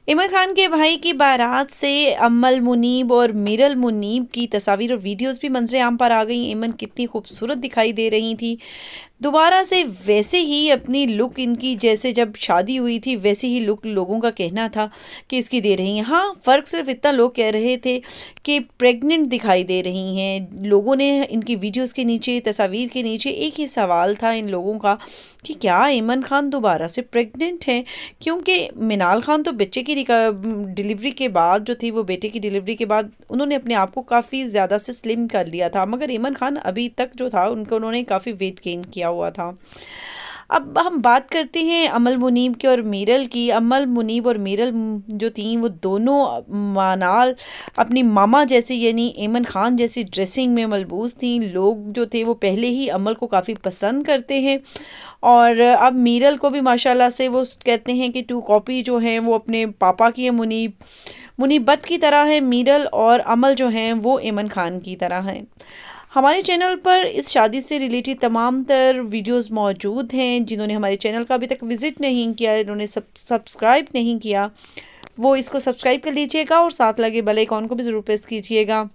इमरान खान के भाई की बारात से अम्मल मुनीब और मिरल मुनीब की तस्वीर और वीडियोस भी मंजर आम पर आ गई। इमन कितनी खूबसूरत दिखाई दे रही थी, दोबारा से वैसे ही अपनी लुक इनकी जैसे जब शादी हुई थी वैसे ही लुक लोगों का कहना था कि इसकी दे रही हैं। हाँ, फ़र्क सिर्फ इतना लोग कह रहे थे कि प्रेग्नेंट दिखाई दे रही हैं। लोगों ने इनकी वीडियोस के नीचे, तस्वीर के नीचे एक ही सवाल था इन लोगों का कि क्या इमन खान दोबारा से प्रेग्नेंट हैं, क्योंकि मिनाल खान तो बच्चे की डिलीवरी के बाद जो थी, वो बेटे की डिलीवरी के बाद उन्होंने अपने आप को काफ़ी ज़्यादा से स्लिम कर लिया था, मगर इमन खान अभी तक जो था उन्होंने काफ़ी वेट गेन किया हुआ था। अब हम बात करते हैं अमल मुनीब की और मीरल की। अमल मुनीब और मीरल जो थी वो दोनों मानाल अपनी मामा जैसी यानी एमन खान जैसी ड्रेसिंग में मलबूस थी। लोग जो थे वो पहले ही अमल को काफ़ी पसंद करते हैं और अब मीरल को भी माशाल्लाह से वो कहते हैं कि टू कॉपी जो हैं वो अपने पापा की है। मुनीब भट्ट की तरह है मीरल, और अमल जो हैं वो एमन खान की तरह हैं। हमारे चैनल पर इस शादी से रिलेटेड तमाम तर वीडियोस मौजूद हैं। जिन्होंने हमारे चैनल का अभी तक विज़िट नहीं किया, इन्होंने सब्सक्राइब नहीं किया, वो इसको सब्सक्राइब कर लीजिएगा और साथ लगे बेल आइकॉन को भी ज़रूर प्रेस कीजिएगा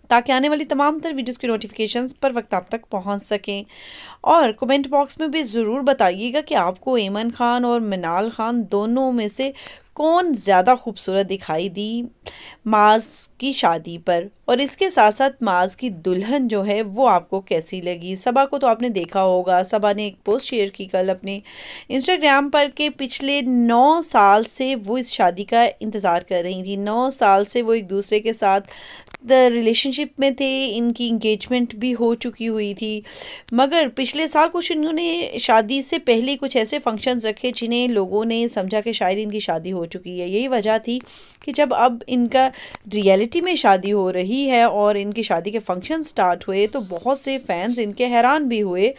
ताकि आने वाली तमाम तर वीडियोस की नोटिफिकेशंस पर वक्त आप तक पहुंच सकें। और कमेंट बॉक्स में भी ज़रूर बताइएगा कि आपको एमन खान और मिनाल खान दोनों में से कौन ज़्यादा खूबसूरत दिखाई दी माज़ की शादी पर, और इसके साथ साथ माज़ की दुल्हन जो है वो आपको कैसी लगी। सबा को तो आपने देखा होगा, सबा ने एक पोस्ट शेयर की कल अपने इंस्टाग्राम पर कि पिछले 9 साल से वो इस शादी का इंतज़ार कर रही थी। 9 साल से वो एक दूसरे के साथ रिलेशनशिप में थे, इनकी इंगेजमेंट भी हो चुकी हुई थी, मगर पिछले साल कुछ इन्होंने शादी से पहले कुछ ऐसे फंक्शंस रखे जिन्हें लोगों ने समझा कि शायद इनकी शादी हो चुकी है। यही वजह थी कि जब अब इनका रियलिटी में शादी हो रही है और इनकी शादी के फंक्शन स्टार्ट हुए तो बहुत से फैंस इनके हैरान भी हुए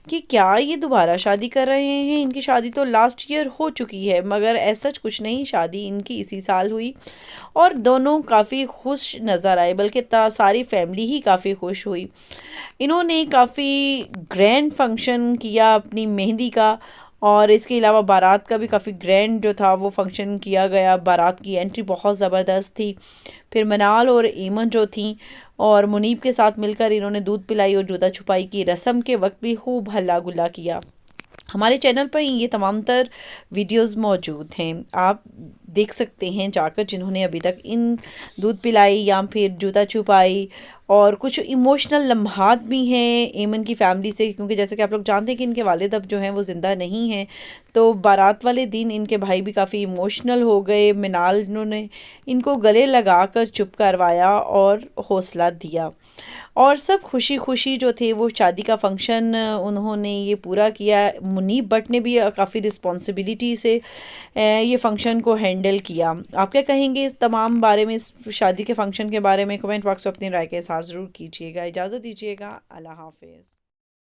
कि क्या ये दोबारा शादी कर रहे हैं। इनकी शादी तो लास्ट ईयर हो चुकी है, मगर ऐसा कुछ नहीं, शादी इनकी इसी साल हुई और दोनों काफ़ी खुश नज़र आए, बल्कि सारी फैमिली ही काफ़ी खुश हुई। इन्होंने काफ़ी ग्रैंड फंक्शन किया अपनी मेहंदी का, और इसके अलावा बारात का भी काफ़ी ग्रैंड जो था वो फंक्शन किया गया। बारात की एंट्री बहुत ज़बरदस्त थी। फिर मनाल और ईमन जो थी और मुनीब के साथ मिलकर इन्होंने दूध पिलाई और जूता छुपाई की रस्म के वक्त भी खूब हल्ला गुल्ला किया। हमारे चैनल पर ये तमाम तर वीडियोस मौजूद हैं, आप देख सकते हैं जाकर, जिन्होंने अभी तक इन दूध पिलाई या फिर जूता छुपाई। और कुछ इमोशनल लम्हात भी हैं एमन की फ़ैमिली से, क्योंकि जैसे कि आप लोग जानते हैं कि इनके वालिद अब जो हैं वो ज़िंदा नहीं हैं, तो बारात वाले दिन इनके भाई भी काफ़ी इमोशनल हो गए। मिनाल ने इनको गले लगाकर चुप करवाया और हौसला दिया, और सब खुशी खुशी जो थे वो शादी का फंक्शन उन्होंने ये पूरा किया। मुनीब भट्ट ने भी काफ़ी रिस्पॉन्सिबिलिटी से ये फ़ंक्शन को हैंडल किया। आप क्या कहेंगे इस तमाम बारे में, इस शादी के फंक्शन के बारे में? कमेंट बॉक्स में अपनी राय का इज़हार ज़रूर कीजिएगा। इजाज़त दीजिएगा, अल्लाह हाफ़िज़।